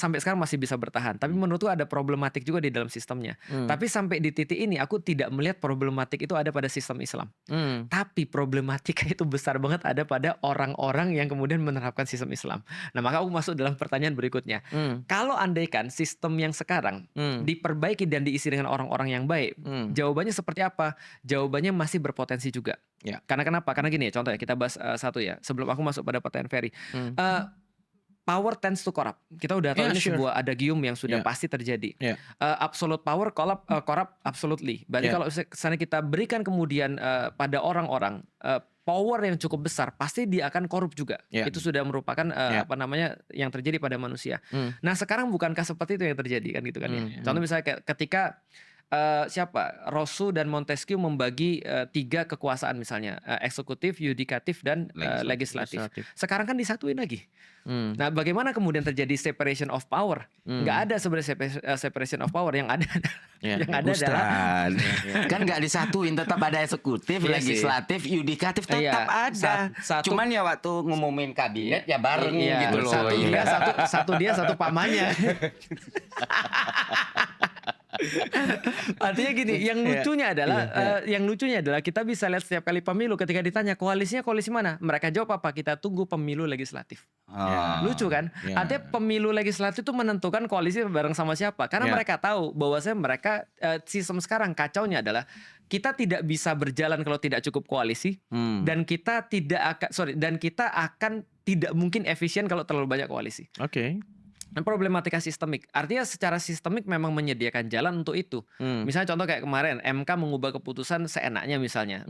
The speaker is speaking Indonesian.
sampai sekarang masih bisa bertahan. Tapi menurutku ada problematik juga di dalam sistemnya. Tapi sampai di titik ini aku tidak melihat problematik itu ada pada sistem Islam. Tapi problematika itu besar banget ada pada orang-orang yang kemudian menerapkan sistem Islam. Nah, maka aku masuk dalam pertanyaan berikutnya. Kalau andaikan sistem yang sekarang diperbaiki dan diisi dengan orang-orang yang baik, jawabannya seperti apa? Jawabannya masih berpotensi juga. Ya. Karena kenapa? Karena gini ya, contoh ya, kita bahas satu ya. Sebelum aku masuk pada pertanyaan Ferry. Power tends to corrupt. Kita udah tahu Yeah, ini sure. sebuah adagium yang sudah Yeah. pasti terjadi. Yeah. Absolute power corrupt absolutely. Berarti Yeah. kalau misalnya kita berikan kemudian pada orang-orang power yang cukup besar, pasti dia akan korup juga. Yeah. Itu sudah merupakan Yeah. apa namanya yang terjadi pada manusia. Nah, sekarang bukankah seperti itu yang terjadi kan gitu kan ya. Contoh misalnya kayak ketika siapa Rousseau dan Montesquieu membagi 3 kekuasaan misalnya, eksekutif, yudikatif dan legislatif. Sekarang kan disatuin lagi. Nah, bagaimana kemudian terjadi separation of power? Nggak ada sebenarnya separation of power. Yang ada yang ada adalah kan nggak disatuin, tetap ada eksekutif, Iya sih. legislatif, yudikatif tetap Iya, ada. satu- Cuman ya waktu ngumumin kabinet ya bareng Iya, gitu loh. satu Iya. dia satu dia satu pamannya. Artinya gini, yang lucunya adalah kita bisa lihat setiap kali pemilu ketika ditanya koalisinya koalisi mana, mereka jawab apa? Kita tunggu pemilu legislatif. Lucu kan? Artinya pemilu legislatif itu menentukan koalisi bareng sama siapa. Karena mereka tahu bahwasanya mereka sistem sekarang kacaunya adalah kita tidak bisa berjalan kalau tidak cukup koalisi dan kita akan tidak mungkin efisien kalau terlalu banyak koalisi. Oke. Dan problematika sistemik. Artinya secara sistemik memang menyediakan jalan untuk itu. Misalnya contoh kayak kemarin MK mengubah keputusan seenaknya misalnya.